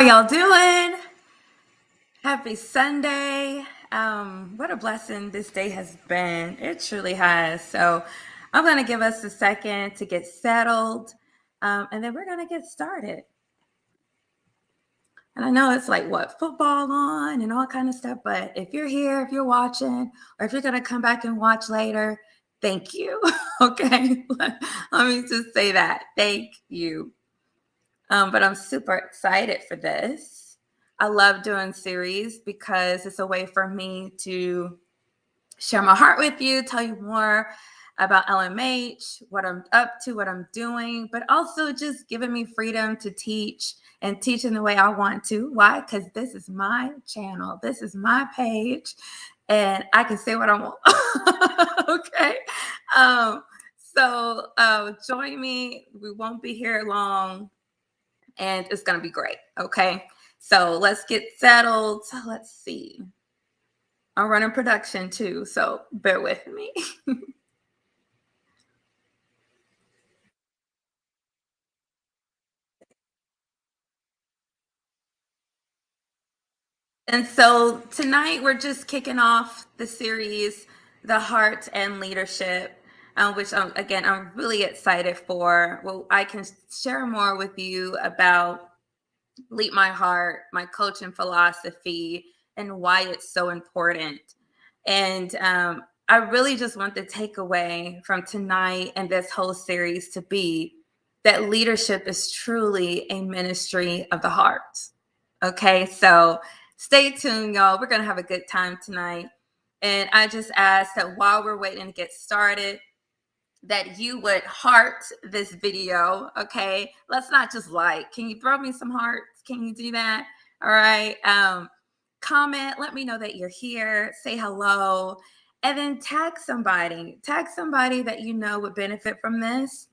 How y'all doing? Happy Sunday. What a blessing this day has been. It truly has. So I'm going to give us a second to get settled, and then we're going to get started. And I know it's like what football on and all kind of stuff, but if you're here, if you're watching, or if you're going to come back and watch later, thank you. Okay. Let me just say that. Thank you. But I'm super excited for this. I love doing series because it's a way for me to share my heart with you, tell you more about LMH, what I'm up to, what I'm doing, but also just giving me freedom to teach and teach in the way I want to. Why? Because this is my channel, this is my page, and I can say what I want. Okay. Join me. We won't be here long, and it's going to be great. Okay. So let's get settled. Let's see. I'm running production too, so bear with me. And so tonight we're just kicking off the series, The Heart and Leadership, which again, I'm really excited for. Well, I can share more with you about Lead My Heart, my coaching philosophy, and why it's so important. And I really just want the takeaway from tonight and this whole series to be that leadership is truly a ministry of the heart. Okay, so stay tuned, y'all. We're going to have a good time tonight. And I just ask that while we're waiting to get started, that you would heart this video. Okay, let's not just like. Can you throw me some hearts? Can you do that? All right. Comment, let me know that you're here, say hello, and then tag somebody that you know would benefit from this.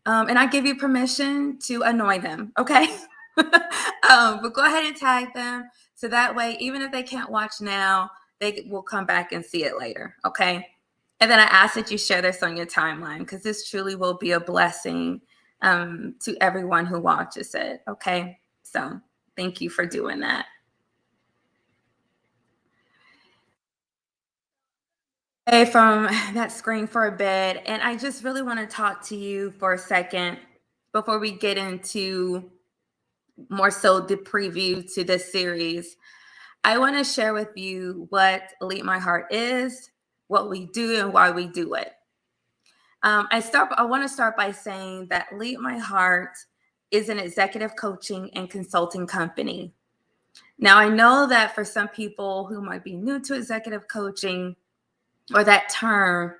And I give you permission to annoy them. Okay. But go ahead and tag them so that way, even if they can't watch now, they will come back and see it later. Okay. And then I ask that you share this on your timeline because this truly will be a blessing to everyone who watches it. Okay. So thank you for doing that. Away from that screen for a bit, and I just really want to talk to you for a second before we get into more so the preview to this series. I want to share with you what Lead My Heart is, what we do, and why we do it. I want to start by saying that Lead My Heart is an executive coaching and consulting company. Now, I know that for some people who might be new to executive coaching or that term,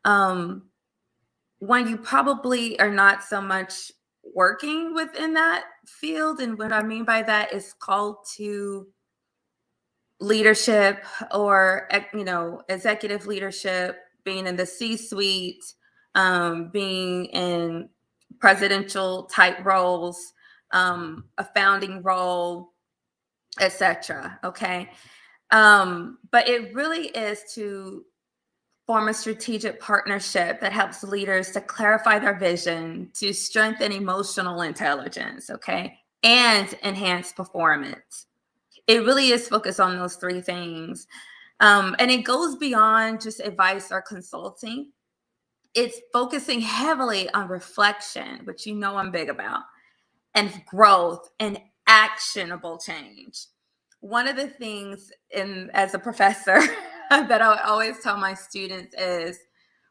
one, you probably are not so much working within that field. And what I mean by that is called to leadership or, executive leadership, being in the C-suite, being in presidential type roles, a founding role, etc. Okay. But it really is to form a strategic partnership that helps leaders to clarify their vision, to strengthen emotional intelligence, okay, and enhance performance. It really is focused on those three things. And it goes beyond just advice or consulting. It's focusing heavily on reflection, which you know I'm big about, and growth and actionable change. One of the things as a professor that I always tell my students is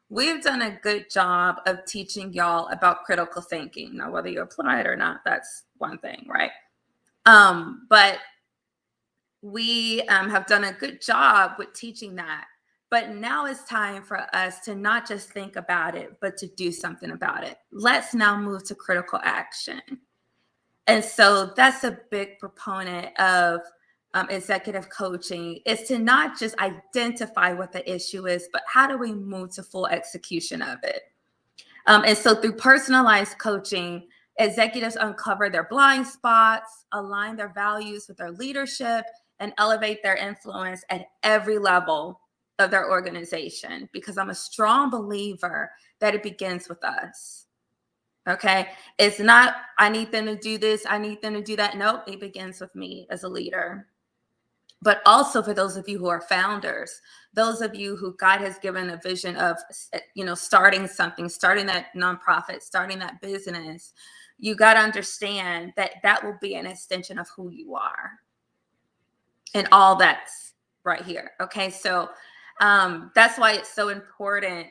we've done a good job of teaching y'all about critical thinking. Now, whether you apply it or not, that's one thing, right? But we have done a good job with teaching that. But now it's time for us to not just think about it, but to do something about it. Let's now move to critical action. And so that's a big proponent of executive coaching, is to not just identify what the issue is, but how do we move to full execution of it? And so through personalized coaching, executives uncover their blind spots, align their values with their leadership, and elevate their influence at every level of their organization. Because I'm a strong believer that it begins with us. Okay. It's not, I need them to do this, I need them to do that. Nope. It begins with me as a leader. But also for those of you who are founders, those of you who God has given a vision of, starting something, starting that nonprofit, starting that business, you got to understand that that will be an extension of who you are and all that's right here. Okay. So that's why it's so important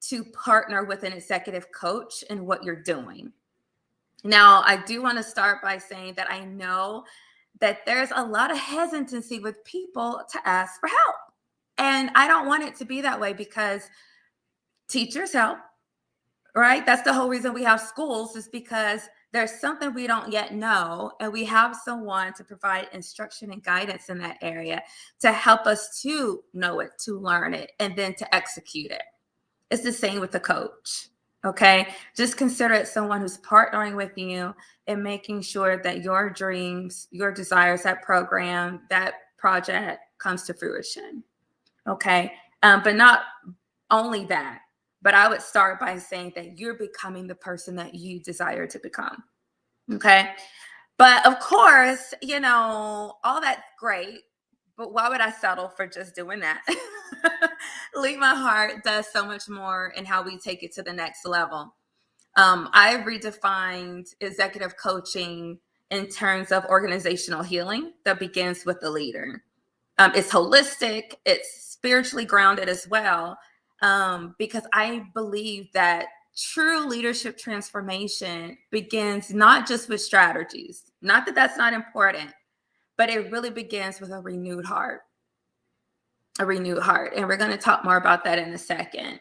to partner with an executive coach in what you're doing. Now, I do want to start by saying that I know that there's a lot of hesitancy with people to ask for help. And I don't want it to be that way because teachers help, right? That's the whole reason we have schools, is because there's something we don't yet know. And we have someone to provide instruction and guidance in that area to help us to know it, to learn it, and then to execute it. It's the same with the coach. Okay. Just consider it someone who's partnering with you and making sure that your dreams, your desires, that program, that project comes to fruition. Okay. But not only that, but I would start by saying that you're becoming the person that you desire to become. Okay. But of course, all that's great. But why would I settle for just doing that? Lead My Heart does so much more in how we take it to the next level. I've redefined executive coaching in terms of organizational healing that begins with the leader. It's holistic, it's spiritually grounded as well, because I believe that true leadership transformation begins not just with strategies, not that that's not important, but it really begins with a renewed heart. A renewed heart. And we're going to talk more about that in a second.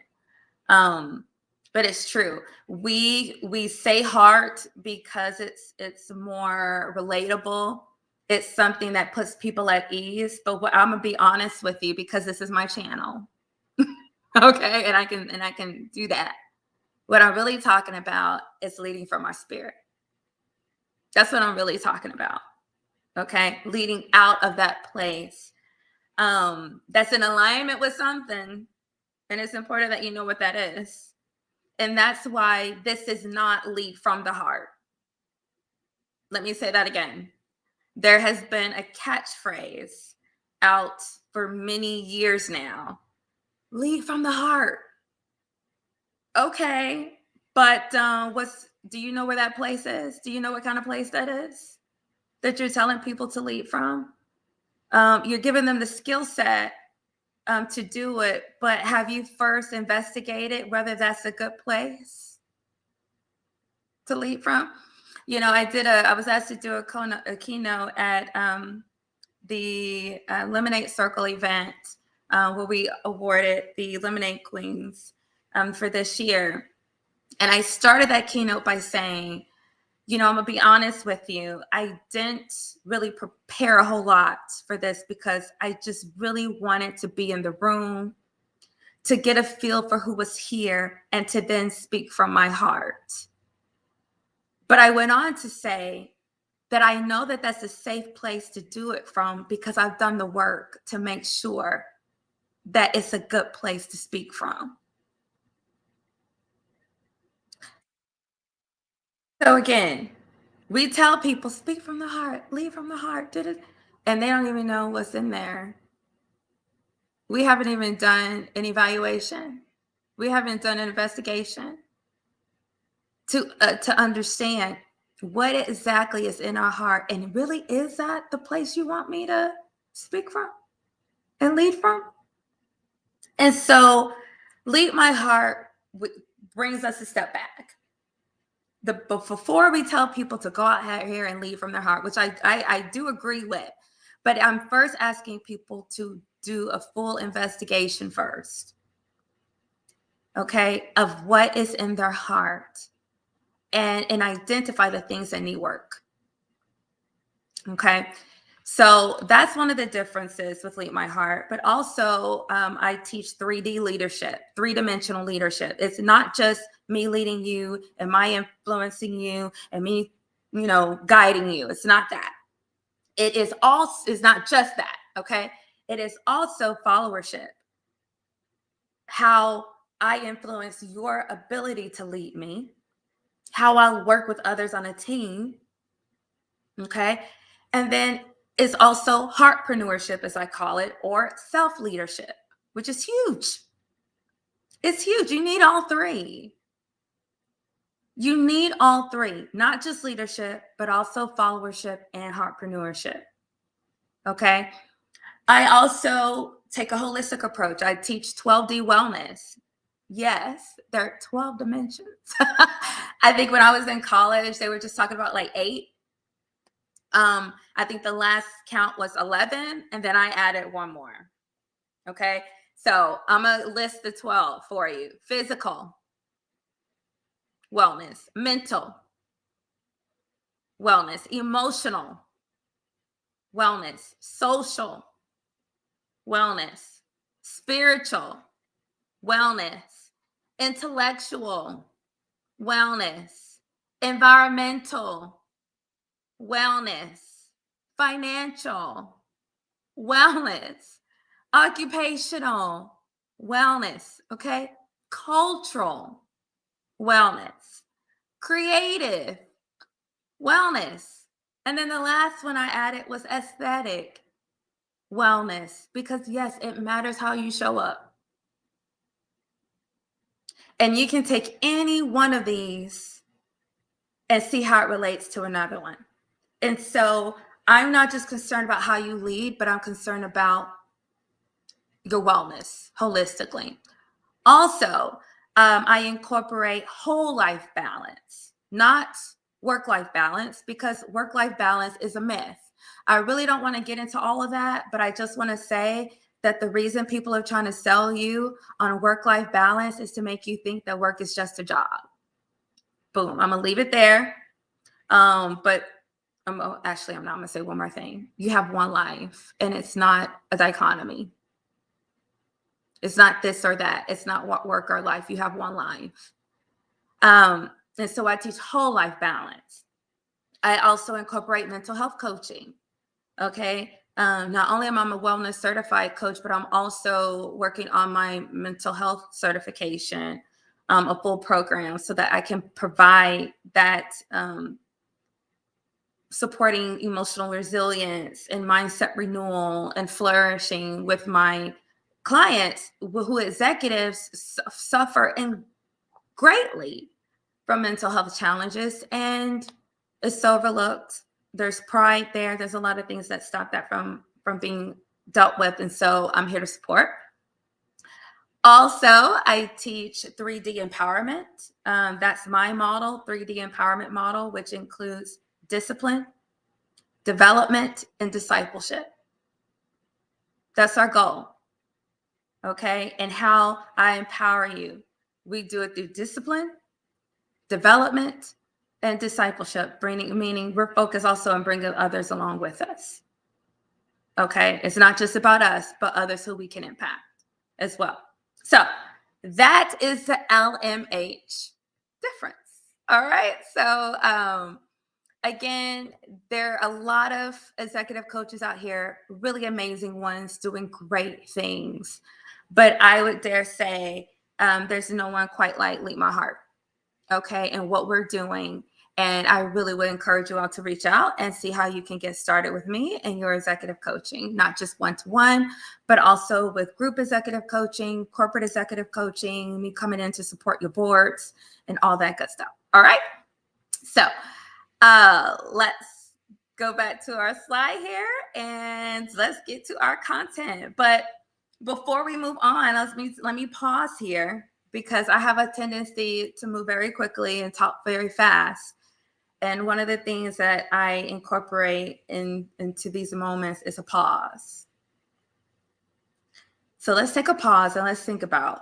But it's true. We say heart because it's more relatable. It's something that puts people at ease. But I'm gonna be honest with you, because this is my channel. Okay. And I can do that. What I'm really talking about is leading from our spirit. That's what I'm really talking about. Okay. Leading out of that place that's in alignment with something. And it's important that you know what that is. And that's why this is not lead from the heart. Let me say that again. There has been a catchphrase out for many years now. Lead from the heart. Okay. But do you know where that place is? Do you know what kind of place that is that you're telling people to lead from? You're giving them the skill set to do it, but have you first investigated whether that's a good place to lead from? I was asked to do a keynote at the Lemonade Circle event where we awarded the Lemonade Queens for this year. And I started that keynote by saying, I'm gonna be honest with you. I didn't really prepare a whole lot for this because I just really wanted to be in the room to get a feel for who was here and to then speak from my heart. But I went on to say that I know that that's a safe place to do it from because I've done the work to make sure that it's a good place to speak from. So again, we tell people, speak from the heart, lead from the heart, and they don't even know what's in there. We haven't even done an evaluation. We haven't done an investigation to understand what exactly is in our heart. And really, is that the place you want me to speak from and lead from? And so Lead My Heart brings us a step back. But before we tell people to go out here and lead from their heart, which I do agree with, but I'm first asking people to do a full investigation first, okay, of what is in their heart and identify the things that need work. Okay. So that's one of the differences with Lead My Heart, but also I teach 3D leadership, 3-dimensional leadership. It's not just me leading you and my influencing you and me, guiding you. It's not that. It is also, it's not just that. Okay. It is also followership. How I influence your ability to lead me how I work with others on a team. Okay. And then it's also heartpreneurship, as I call it, or self leadership, which is huge. It's huge. You need all three. You need all three, not just leadership, but also followership and heartpreneurship. Okay. I also take a holistic approach. I teach 12D wellness. Yes, there are 12 dimensions. I think when I was in college, they were just talking about like eight. I think the last count was 11, and then I added one more. Okay. So I'm going to list the 12 for you: physical wellness, mental wellness, emotional wellness, social wellness, spiritual wellness, intellectual wellness, environmental wellness, financial wellness, occupational wellness, okay? Cultural wellness, creative wellness. And then the last one I added was aesthetic wellness, because yes, it matters how you show up. And you can take any one of these and see how it relates to another one. And so I'm not just concerned about how you lead, but I'm concerned about your wellness holistically. Also, I incorporate whole life balance, not work life balance, because work life balance is a myth. I really don't want to get into all of that, but I just want to say that the reason people are trying to sell you on work life balance is to make you think that work is just a job. Boom. I'm going to leave it there. But actually, I'm not going to say one more thing. You have one life, and it's not a dichotomy. It's not this or that. It's not what work or life. You have one life. And so I teach whole life balance. I also incorporate mental health coaching. Okay. Not only am I a wellness certified coach, but I'm also working on my mental health certification, a full program, so that I can provide that supporting emotional resilience and mindset renewal and flourishing with my clients who executives suffer and greatly from mental health challenges, and it's overlooked. There's pride there. There's a lot of things that stop that from being dealt with, and so I'm here to support. Also, I teach 3D empowerment. That's my model, 3D empowerment model, which includes discipline, development, and discipleship. That's our goal. Okay. And how I empower you. We do it through discipline, development, and discipleship, meaning we're focused also on bringing others along with us. Okay. It's not just about us, but others who we can impact as well. So that is the LMH difference. All right. So, again, there are a lot of executive coaches out here, really amazing ones doing great things. But I would dare say there's no one quite like Lead My Heart. Okay. And what we're doing. And I really would encourage you all to reach out and see how you can get started with me and your executive coaching, not just one-to-one, but also with group executive coaching, corporate executive coaching, me coming in to support your boards and all that good stuff. All right. So let's go back to our slide here and let's get to our content. But before we move on, let me pause here, because I have a tendency to move very quickly and talk very fast. And one of the things that I incorporate into these moments is a pause. So let's take a pause and let's think about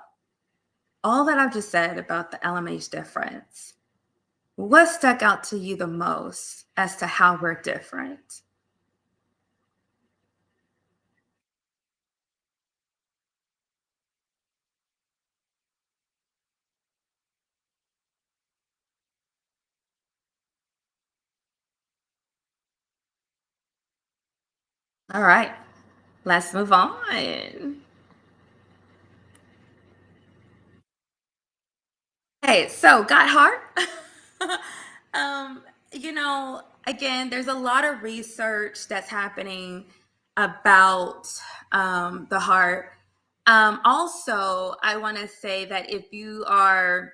all that I've just said about the LMH difference. What stuck out to you the most as to how we're different? All right, let's move on. Okay, so got heart? um, again, there's a lot of research that's happening about the heart. Also, I want to say that if you are,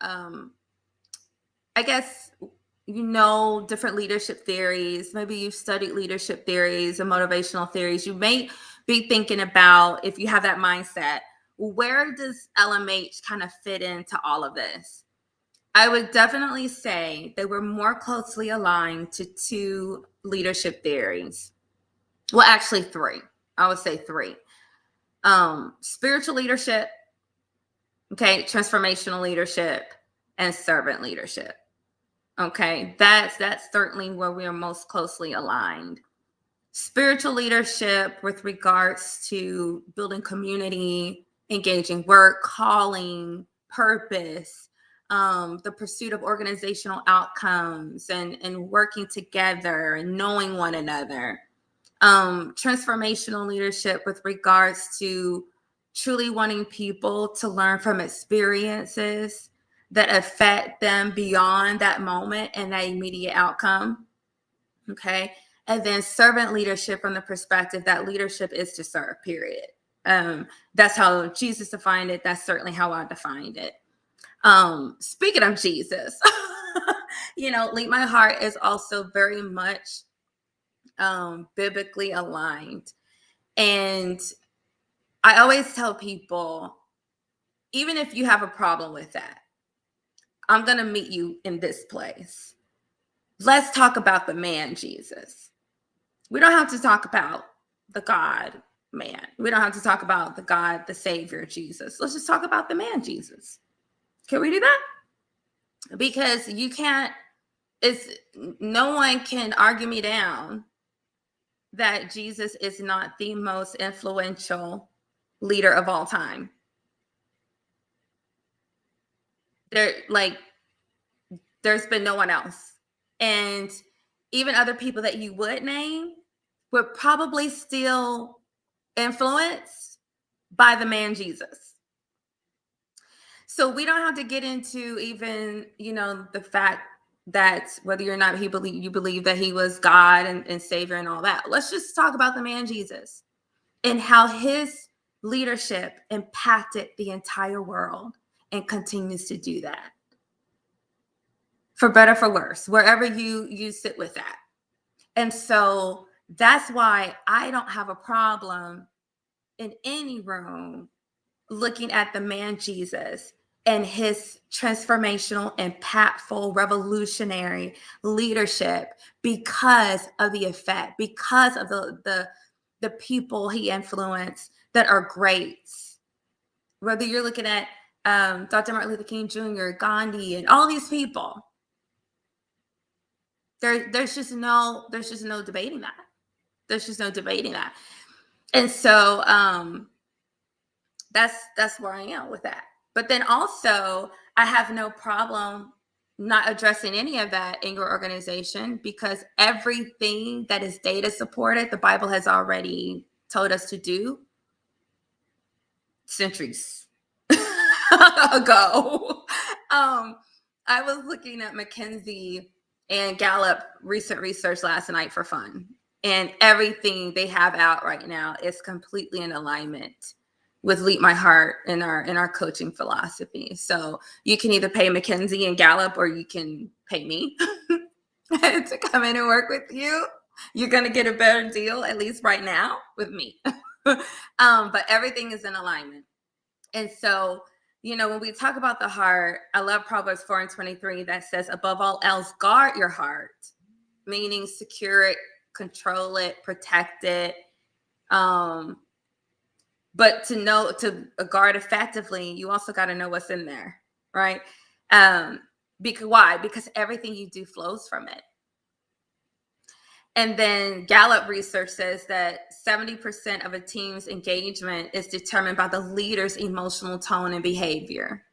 um, I guess, different leadership theories, maybe you've studied leadership theories and motivational theories, you may be thinking about, if you have that mindset, where does LMH kind of fit into all of this? I would definitely say they were more closely aligned to two leadership theories. Well, actually, three. I would say three. Spiritual leadership, okay, transformational leadership, and servant leadership. Okay, that's certainly where we are most closely aligned. Spiritual leadership with regards to building community, engaging work, calling, purpose, the pursuit of organizational outcomes, and working together and knowing one another. Transformational leadership with regards to truly wanting people to learn from experiences that affect them beyond that moment and that immediate outcome. Okay. And then servant leadership from the perspective that leadership is to serve, period. That's how Jesus defined it. That's certainly how I defined it. Speaking of Jesus, Lead My Heart is also very much biblically aligned. And I always tell people, even if you have a problem with that, I'm going to meet you in this place. Let's talk about the man Jesus. We don't have to talk about the God man. We don't have to talk about the God, the Savior Jesus. Let's just talk about the man Jesus. Can we do that? Because no one can argue me down that Jesus is not the most influential leader of all time. There's been no one else. And even other people that you would name were probably still influenced by the man Jesus. So we don't have to get into even, the fact that whether or not you believe that he was God and Savior and all that. Let's just talk about the man Jesus and how his leadership impacted the entire world and continues to do that. For better, for worse, wherever you sit with that. And so that's why I don't have a problem in any room looking at the man Jesus and his transformational, impactful, revolutionary leadership because of the effect, because of the people he influenced that are great. Whether you're looking at Dr. Martin Luther King Jr., Gandhi, and all these people, there's just no debating that. There's just no debating that. And so that's where I am with that. But then also, I have no problem not addressing any of that in your organization, because everything that is data supported, the Bible has already told us to do centuries ago. I was looking at McKinsey and Gallup recent research last night for fun, and everything they have out right now is completely in alignment with Lead My Heart in our coaching philosophy. So you can either pay McKinsey and Gallup, or you can pay me to come in and work with you. You're going to get a better deal, at least right now, with me. But everything is in alignment. And so, when we talk about the heart, I love Proverbs 4:23 that says, above all else, guard your heart, meaning secure it, control it, protect it. But to guard effectively, you also got to know what's in there, right? Why? Because everything you do flows from it. And then Gallup research says that 70% of a team's engagement is determined by the leader's emotional tone and behavior.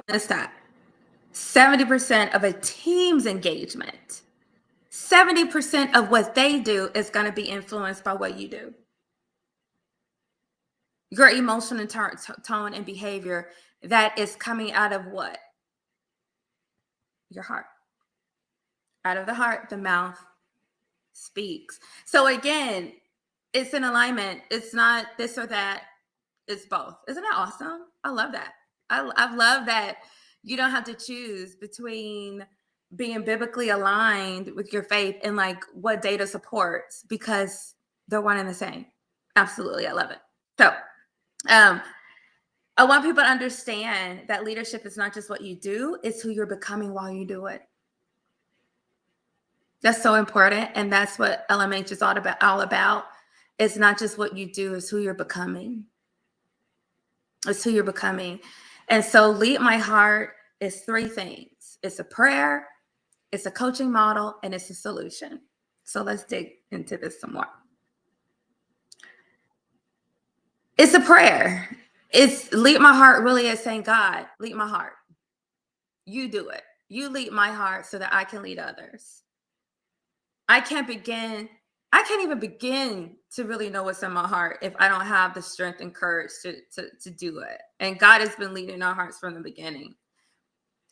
What's that? 70% of a team's engagement. 70% of what they do is going to be influenced by what you do. your emotional tone and behavior that is coming out of what? Your heart. Out of the heart, the mouth speaks. So again, it's in alignment. It's not this or that. It's both. Isn't that awesome? I love that. I love that you don't have to choose between being biblically aligned with your faith and like what data supports, because they're one and the same. Absolutely. I love it. So I want people to understand that leadership is not just what you do, it's who you're becoming while you do it. That's so important. And that's what LMH is all about. It's not just what you do, it's who you're becoming. It's who you're becoming. And so Lead My Heart is three things. It's a prayer, it's a coaching model, and it's a solution. So let's dig into this some more. It's a prayer. It's Lead My Heart really is saying, God, lead my heart. You do it. You lead my heart so that I can lead others. I can't even begin to really know what's in my heart if I don't have the strength and courage to do it. And God has been leading our hearts from the beginning.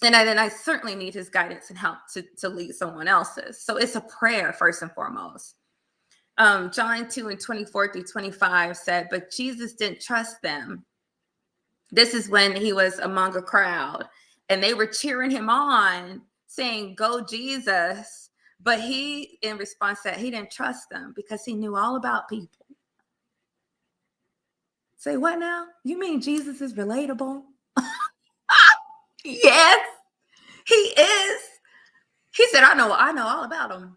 And I certainly need his guidance and help to lead someone else's. So it's a prayer first and foremost. John 2:24-25 said, but Jesus didn't trust them. This is when he was among a crowd and they were cheering him on, saying, go Jesus. But he, in response, said he didn't trust them because he knew all about people. Say what now? You mean Jesus is relatable? Yes, he is. He said, I know all about him.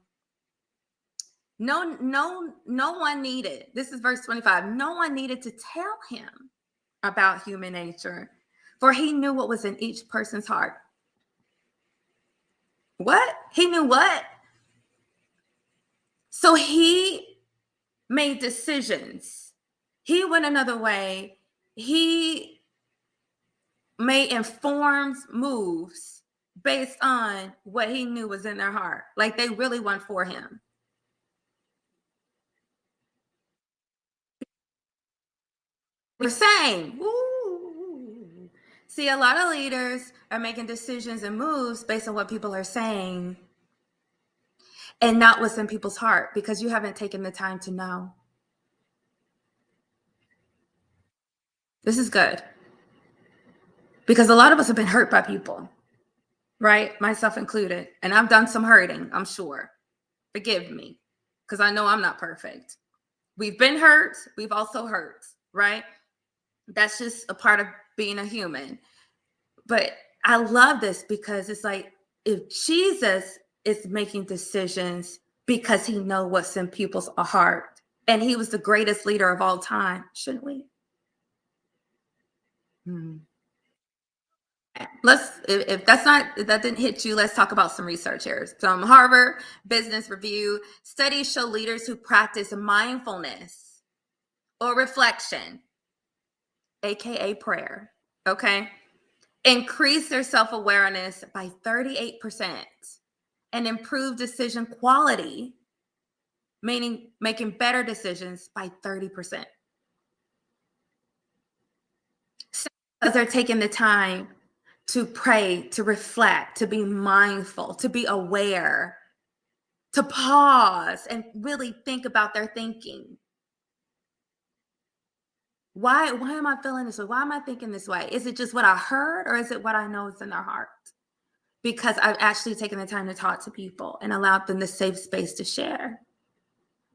No one needed, this is verse 25, no one needed to tell him about human nature, for he knew what was in each person's heart. What? He knew what? So he made decisions. He went another way. He made informed moves based on what he knew was in their heart. Like they really went for him. We're saying, woo. See, a lot of leaders are making decisions and moves based on what people are saying and not what's in people's heart because you haven't taken the time to know. This is good. Because a lot of us have been hurt by people, right? Myself included. And I've done some hurting, I'm sure. Forgive me, because I know I'm not perfect. We've been hurt. We've also hurt, right? That's just a part of being a human. But I love this because it's like if Jesus is making decisions because he knows what's in people's heart and he was the greatest leader of all time, shouldn't we? If that didn't hit you, let's talk about some research here. Some Harvard Business Review studies show leaders who practice mindfulness or reflection, aka prayer, okay, increase their self-awareness by 38% and improve decision quality, meaning making better decisions, by 30%. So they're taking the time to pray, to reflect, to be mindful, to be aware, to pause and really think about their thinking. Why am I feeling this way? Why am I thinking this way? Is it just what I heard or is it what I know is in their heart? Because I've actually taken the time to talk to people and allowed them the safe space to share.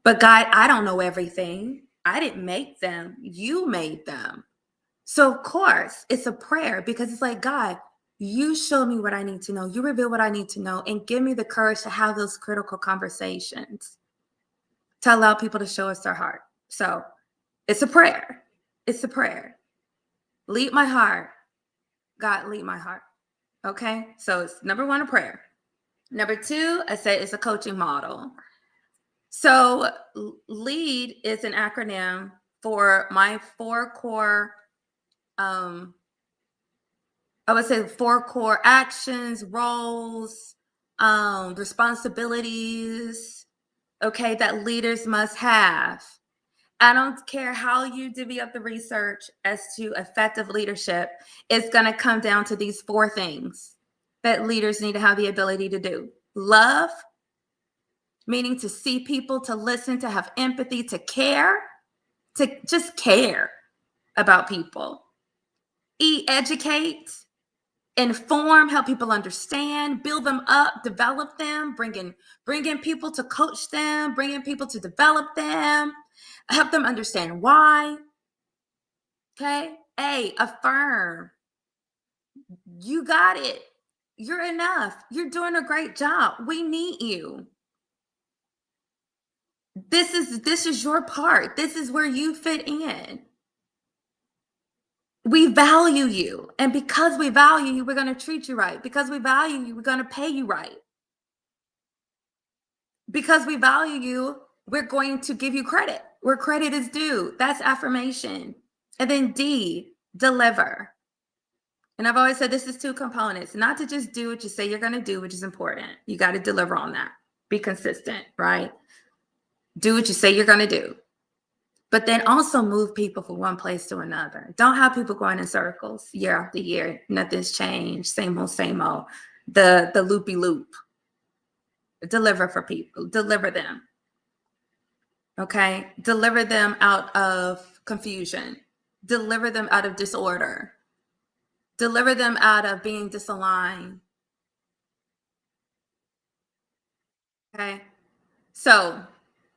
But God, I don't know everything. I didn't make them. You made them. So of course it's a prayer because it's like, God, you show me what I need to know. You reveal what I need to know and give me the courage to have those critical conversations to allow people to show us their heart. So it's a prayer. It's a prayer. Lead my heart. God, lead my heart. Okay. So it's number one, a prayer. Number two, I said it's a coaching model. So LEAD is an acronym for my four core, I would say 4 core actions, roles, responsibilities, okay, that leaders must have. I don't care how you divvy up the research as to effective leadership. It's going to come down to these 4 things that leaders need to have the ability to do. Love, meaning to see people, to listen, to have empathy, to care, to just care about people. Educate, inform, help people understand, build them up, develop them, bring in people to coach them, bring in people to develop them, help them understand why. Okay. A, affirm. You got it. You're enough. You're doing a great job. We need you. This is your part. This is where you fit in. We value you. And because we value you, we're going to treat you right. Because we value you, we're going to pay you right. Because we value you, we're going to give you credit where credit is due. That's affirmation. And then D, deliver. And I've always said this is 2 components, not to just do what you say you're going to do, which is important. You got to deliver on that. Be consistent, right? Do what you say you're going to do. But then also move people from one place to another. Don't have people going in circles year after year. Nothing's changed. Same old, same old. The loopy loop. Deliver for people. Deliver them. Okay? Deliver them out of confusion. Deliver them out of disorder. Deliver them out of being disaligned. Okay? So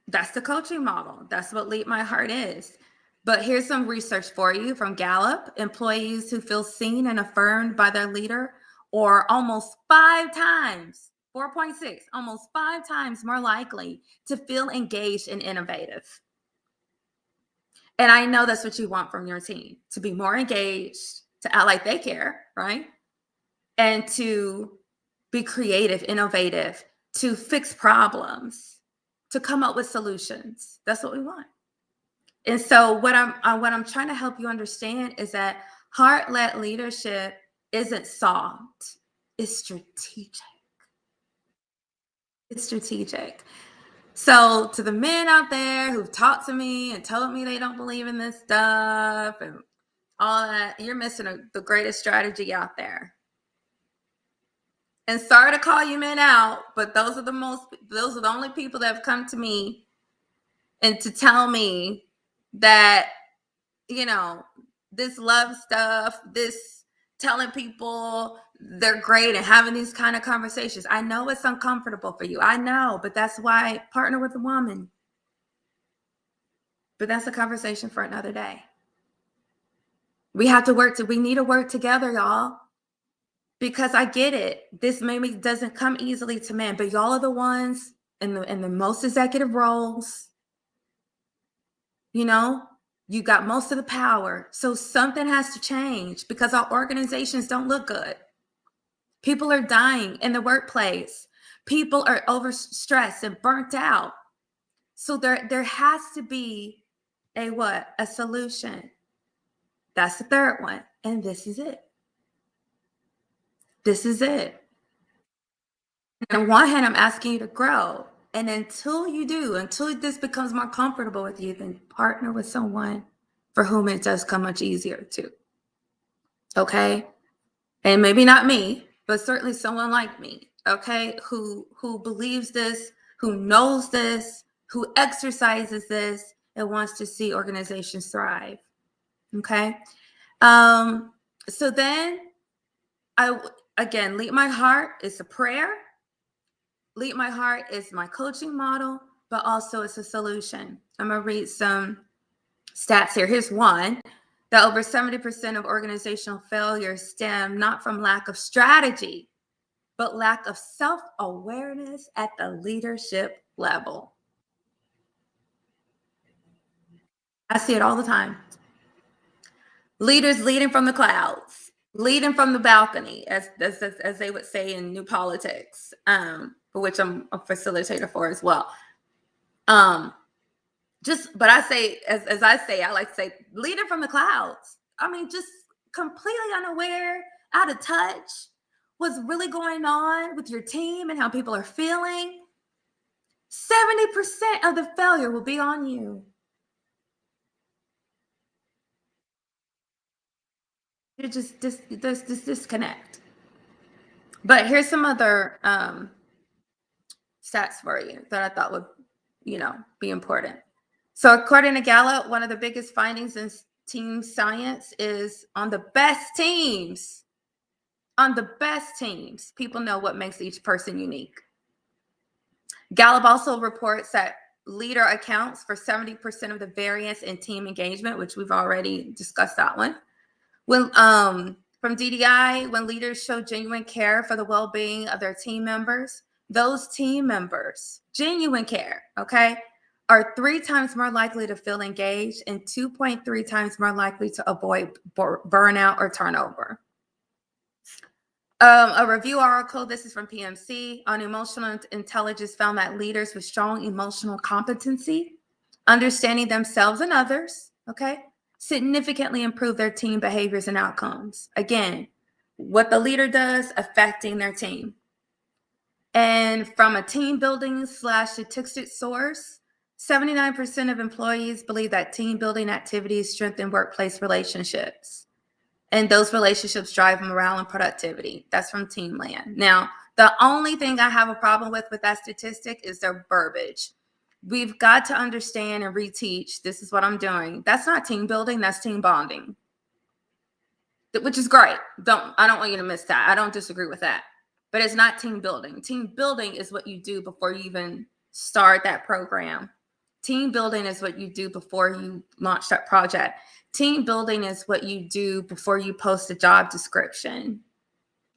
that's the coaching model. That's what Lead My Heart is. But here's some research for you from Gallup. Employees who feel seen and affirmed by their leader are almost 5 times, 4.6, almost 5 times more likely to feel engaged and innovative. And I know that's what you want from your team, to be more engaged, to act like they care, right? And to be creative, innovative, to fix problems, to come up with solutions. That's what we want. And so what I'm trying to help you understand is that heart-led leadership isn't soft. It's strategic. It's strategic. So to the men out there who've talked to me and told me they don't believe in this stuff and all that, you're missing the greatest strategy out there. And sorry to call you men out, but those are the only people that have come to me and to tell me that, this love stuff, this telling people they're great and having these kind of conversations. I know it's uncomfortable for you. I know, but that's why I partner with a woman. But that's a conversation for another day. We need to work together, y'all. Because I get it. This maybe doesn't come easily to men, but y'all are the ones in the most executive roles. You got most of the power. So something has to change because our organizations don't look good. People are dying in the workplace. People are overstressed and burnt out. So there has to be a solution. That's the third one. And this is it. This is it. And on one hand, I'm asking you to grow. And until this becomes more comfortable with you, then partner with someone for whom it does come much easier to. Okay? And maybe not me, but certainly someone like me, okay, who believes this, who knows this, who exercises this, and wants to see organizations thrive. Okay? So then Lead My Heart is a prayer. Lead My Heart is my coaching model, but also it's a solution. I'm going to read some stats here. Here's one, that over 70% of organizational failures stem not from lack of strategy, but lack of self-awareness at the leadership level. I see it all the time. Leaders leading from the clouds, leading from the balcony, as they would say in New Politics, for which I'm a facilitator for as well. But I say, I like to say, leading from the clouds. I mean, just completely unaware, out of touch, what's really going on with your team and how people are feeling. 70% of the failure will be on you. there's this disconnect. But here's some other stats for you that I thought would, be important. So according to Gallup, one of the biggest findings in team science is on the best teams, people know what makes each person unique. Gallup also reports that leader accounts for 70% of the variance in team engagement, which we've already discussed that one. When from DDI, when leaders show genuine care for the well-being of their team members, those team members, genuine care, okay, are 3 times more likely to feel engaged and 2.3 times more likely to avoid burnout or turnover. A review article, this is from PMC, on emotional intelligence found that leaders with strong emotional competency, understanding themselves and others, okay, significantly improve their team behaviors and outcomes. Again, what the leader does affecting their team. And from a team building / statistic source, 79% of employees believe that team building activities strengthen workplace relationships. And those relationships drive morale and productivity. That's from Teamland. Now, the only thing I have a problem with that statistic is their verbiage. We've got to understand and reteach. This is what I'm doing. That's not team building. That's team bonding, which is great. I don't want you to miss that. I don't disagree with that. But it's not team building. Team building is what you do before you even start that program. Team building is what you do before you launch that project. Team building is what you do before you post a job description,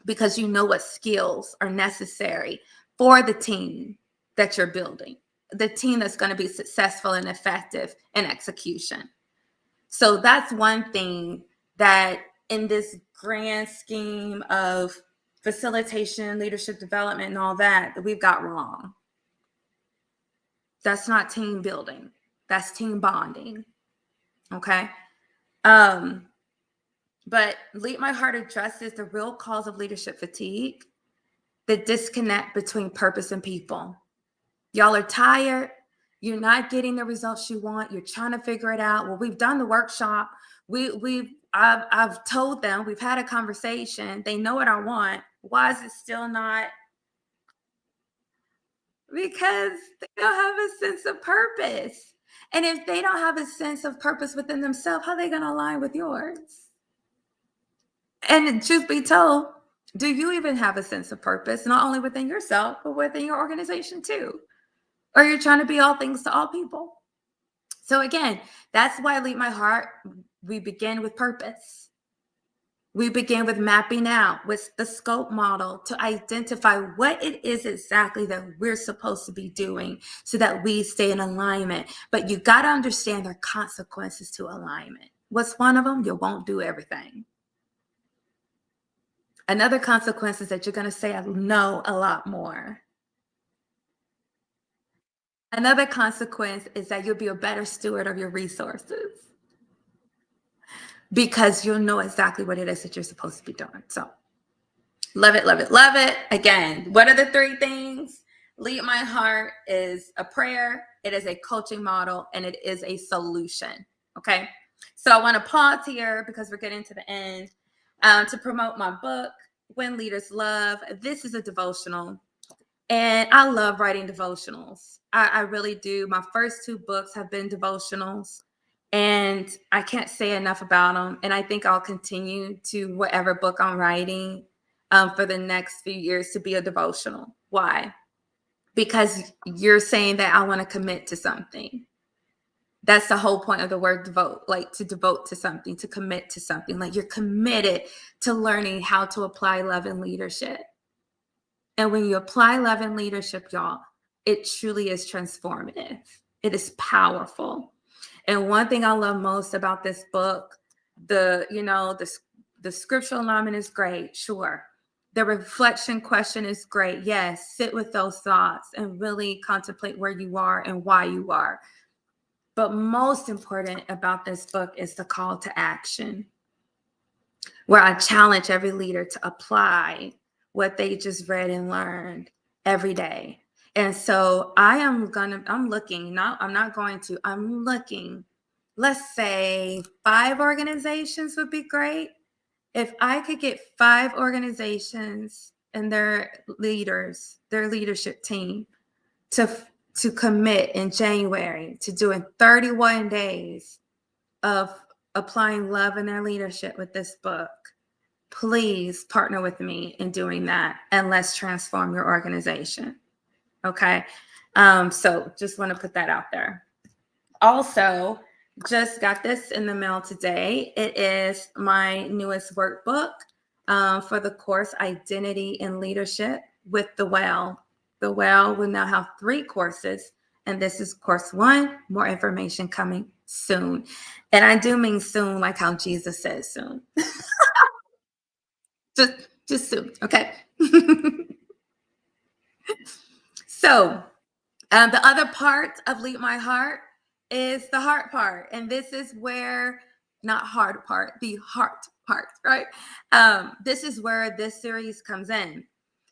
because you know what skills are necessary for the team that you're building, the team that's going to be successful and effective in execution. So that's one thing that in this grand scheme of facilitation, leadership development, and all that we've got wrong. That's not team building. That's team bonding. Okay. But Lead My Heart addresses the real cause of leadership fatigue, the disconnect between purpose and people. Y'all are tired. You're not getting the results you want. You're trying to figure it out. Well, we've done the workshop. I've told them, we've had a conversation. They know what I want. Why is it still not? Because they don't have a sense of purpose. And if they don't have a sense of purpose within themselves, how are they going to align with yours? And truth be told, do you even have a sense of purpose, not only within yourself, but within your organization too? Or you're trying to be all things to all people? So again, that's why Lead My Heart, we begin with purpose. We begin with mapping out with the scope model to identify what it is exactly that we're supposed to be doing so that we stay in alignment. But you got to understand there are consequences to alignment. What's one of them? You won't do everything. Another consequence is that you're going to say no a lot more. Another consequence is that you'll be a better steward of your resources, because you'll know exactly what it is that you're supposed to be doing. So love it, love it, love it. Again, what are the 3 things? Lead My Heart is a prayer, it is a coaching model, and it is a solution. Okay. So I want to pause here because we're getting to the end to promote my book, When Leaders Love. This is a devotional, and I love writing devotionals. I really do. My first 2 books have been devotionals, and I can't say enough about them. And I think I'll continue to whatever book I'm writing for the next few years to be a devotional. Why? Because you're saying that I want to commit to something. That's the whole point of the word devote, like to devote to something, to commit to something. Like you're committed to learning how to apply love and leadership. And when you apply love and leadership, y'all, it truly is transformative. It is powerful. And one thing I love most about this book, the scriptural alignment is great, sure. The reflection question is great. Yes, sit with those thoughts and really contemplate where you are and why you are. But most important about this book is the call to action, where I challenge every leader to apply what they just read and learned every day. And so I'm looking, let's say 5 organizations would be great. If I could get 5 organizations and their leaders, their leadership team to commit in January to doing 31 days of applying love in their leadership with this book, please partner with me in doing that, and let's transform your organization. Okay. So just want to put that out there. Also, just got this in the mail today. It is my newest workbook for the course Identity and Leadership with the Well. The Well will now have 3 courses, and this is course 1. More information coming soon. And I do mean soon, like how Jesus says soon. just soon, okay? So, the other part of Lead My Heart is the heart part. And this is where, not hard part, the heart part, right? This is where this series comes in.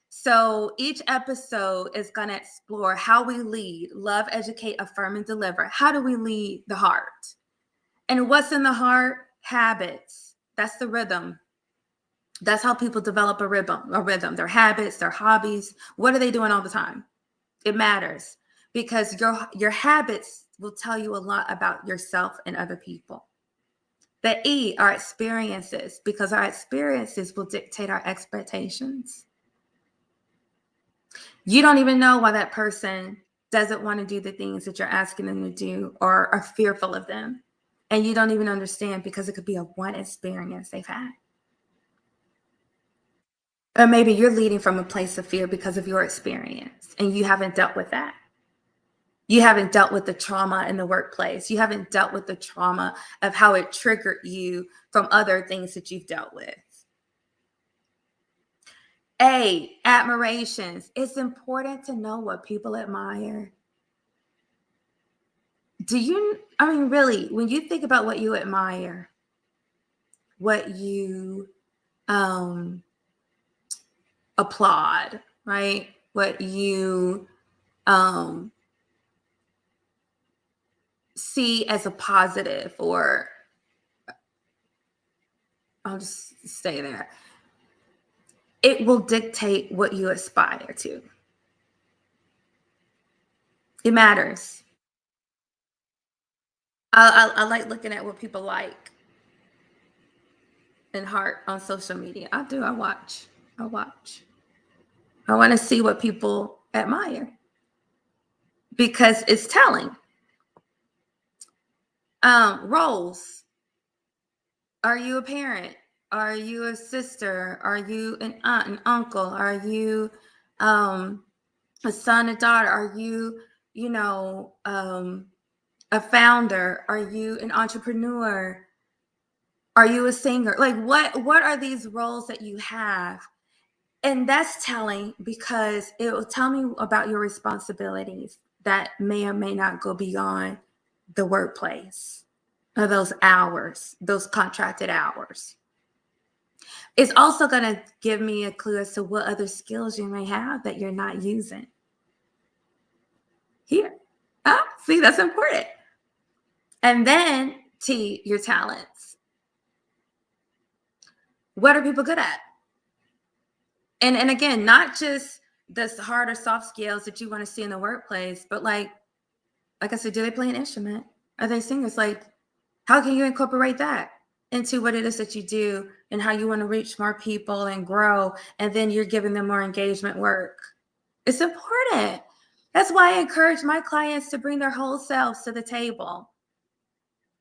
So each episode is going to explore how we lead, love, educate, affirm, and deliver. How do we lead the heart? And what's in the heart? Habits. That's the rhythm. That's how people develop a rhythm, their habits, their hobbies. What are they doing all the time? It matters, because your habits will tell you a lot about yourself and other people. The E are experiences, because our experiences will dictate our expectations. You don't even know why that person doesn't want to do the things that you're asking them to do, or are fearful of them. And you don't even understand, because it could be a one experience they've had. Or maybe you're leading from a place of fear because of your experience, and you haven't dealt with that. You haven't dealt with the trauma in the workplace. You haven't dealt with the trauma of how it triggered you from other things that you've dealt with. A, admirations. It's important to know what people admire. Really, when you think about what you admire, what you applaud, right? What you see as a positive, or I'll just stay there. It will dictate what you aspire to. It matters. I like looking at what people like and heart on social media. I do. I watch. I want to see what people admire, because it's telling. Roles. Are you a parent? Are you a sister? Are you an aunt, an uncle? Are you a son, a daughter? Are you, a founder? Are you an entrepreneur? Are you a singer? Like, what are these roles that you have? And that's telling, because it will tell me about your responsibilities that may or may not go beyond the workplace, or those hours, those contracted hours. It's also going to give me a clue as to what other skills you may have that you're not using here. See, that's important. And then T, your talents. What are people good at? And again, not just the hard or soft skills that you want to see in the workplace, but like I said, do they play an instrument? Are they singers? Like, how can you incorporate that into what it is that you do, and how you want to reach more people and grow? And then you're giving them more engagement work. It's important. That's why I encourage my clients to bring their whole selves to the table.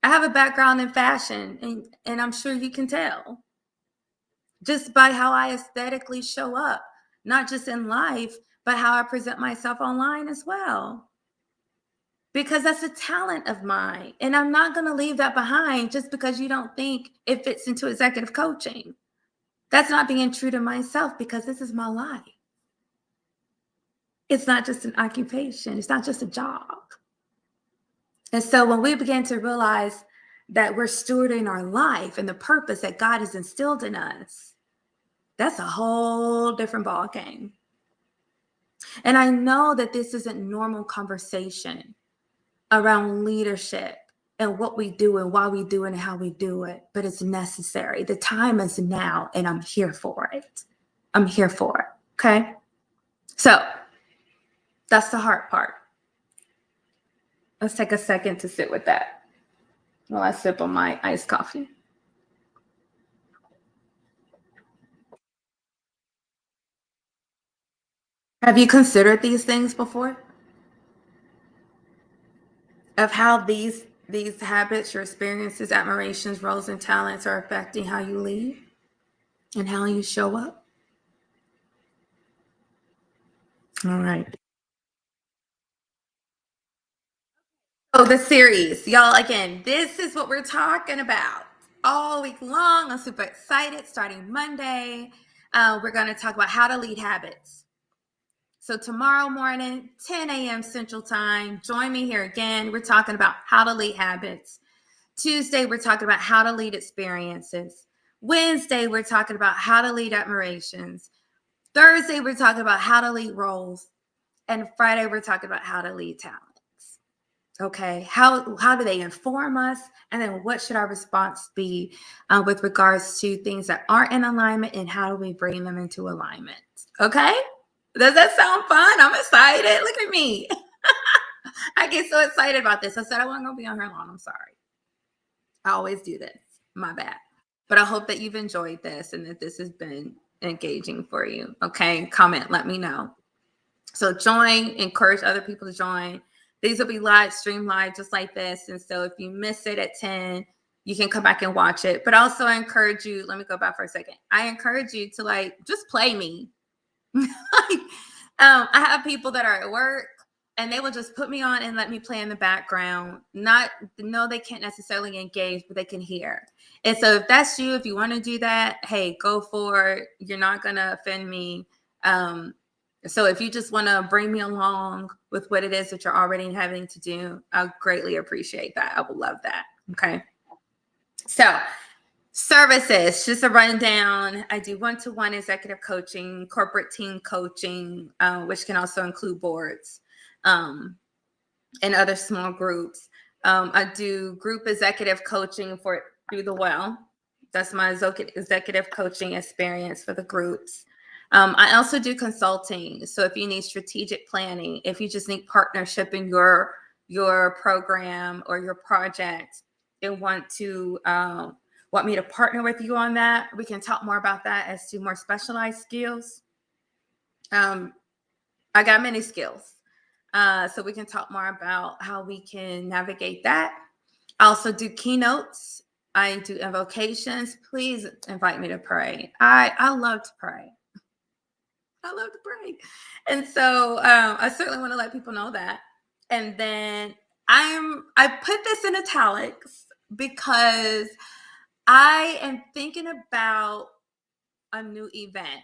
I have a background in fashion, and I'm sure you can tell just by how I aesthetically show up, not just in life, but how I present myself online as well. Because that's a talent of mine. And I'm not going to leave that behind just because you don't think it fits into executive coaching. That's not being true to myself, because this is my life. It's not just an occupation. It's not just a job. And so when we begin to realize that we're stewarding our life and the purpose that God has instilled in us, that's a whole different ballgame. And I know that this isn't normal conversation around leadership and what we do and why we do it and how we do it, but it's necessary. The time is now, and I'm here for it. I'm here for it. Okay. So that's the hard part. Let's take a second to sit with that while I sip on my iced coffee. Have you considered these things before? Of how these habits, your experiences, admirations, roles, and talents are affecting how you lead and how you show up? All right. Oh, the series. Y'all, again, this is what we're talking about all week long. I'm super excited. Starting Monday, we're going to talk about how to lead habits. So tomorrow morning, 10 a.m. Central Time, join me here again. We're talking about how to lead habits. Tuesday, we're talking about how to lead experiences. Wednesday, we're talking about how to lead admirations. Thursday, we're talking about how to lead roles. And Friday, we're talking about how to lead talents. Okay, how do they inform us? And then what should our response be with regards to things that aren't in alignment, and how do we bring them into alignment? Okay, does that sound fun? I'm excited. Look at me. I get so excited about this. I said I wasn't going to be on here long. I'm sorry. I always do this. My bad. But I hope that you've enjoyed this and that this has been engaging for you. Okay, comment, let me know. So join, encourage other people to join. These will be live, stream live, just like this. And so if you miss it at 10, you can come back and watch it. But also I encourage you, let me go back for a second. I encourage you to just play me. I have people that are at work and they will just put me on and let me play in the background. No, they can't necessarily engage, but they can hear. And so if that's you, if you want to do that, hey, go for it. You're not going to offend me. So if you just want to bring me along with what it is that you're already having to do, I greatly appreciate that. I would love that. Okay. So services, just a rundown. I do one-to-one executive coaching, corporate team coaching, which can also include boards and other small groups. I do group executive coaching for Do the Well. That's my executive coaching experience for the groups. I also do consulting. So if you need strategic planning, if you just need partnership in your program or your project and want me to partner with you on that, we can talk more about that as to more specialized skills. I got many skills. So we can talk more about how we can navigate that. I also do keynotes. I do invocations. Please invite me to pray. I love to pray. I love to pray. And so I certainly want to let people know that. And then I put this in italics because I am thinking about a new event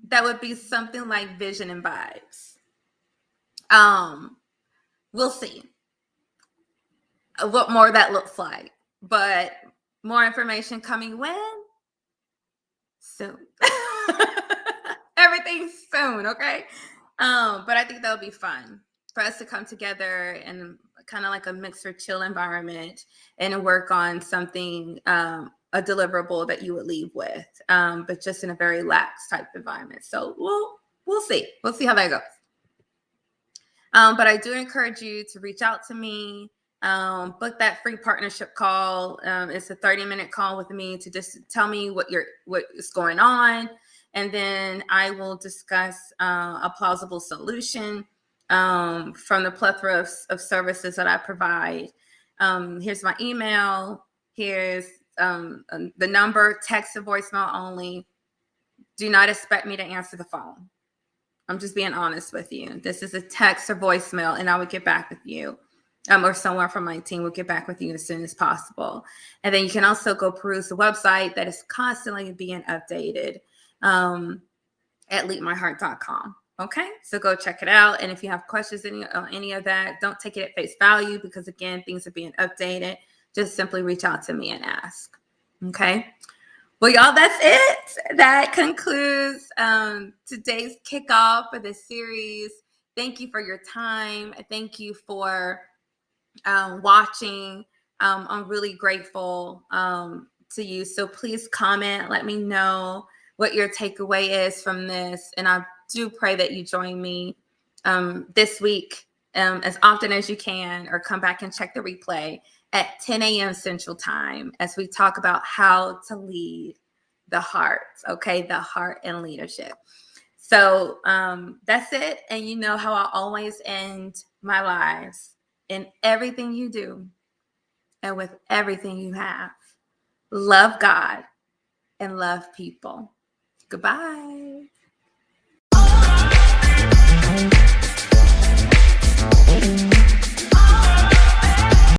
that would be something like Vision and Vibes. We'll see what more that looks like, but more information coming when? Soon. Everything's soon, okay? But I think that'll be fun for us to come together in kind of like a mixer chill environment and work on something, a deliverable that you would leave with, but just in a very lax type environment. So we'll see. We'll see how that goes. But I do encourage you to reach out to me. Book that free partnership call. It's a 30-minute call with me to just tell me what is going on, and then I will discuss a plausible solution from the plethora of services that I provide. Here's my email. Here's the number. Text or voicemail only. Do not expect me to answer the phone. I'm just being honest with you. This is a text or voicemail, and I would get back with you. Or someone from my team will get back with you as soon as possible. And then you can also go peruse the website that is constantly being updated at leapmyheart.com. Okay, so go check it out. And if you have questions on any of that, don't take it at face value because, again, things are being updated. Just simply reach out to me and ask. Okay. Well, y'all, that's it. That concludes today's kickoff for this series. Thank you for your time. Thank you for watching. I'm really grateful to you. So please comment, let me know what your takeaway is from this. And I do pray that you join me this week as often as you can, or come back and check the replay at 10 a.m. Central Time as we talk about how to lead the heart. Okay, the heart and leadership. So that's it. And you know how I always end my lives: in everything you do and with everything you have, love God and love people. Goodbye.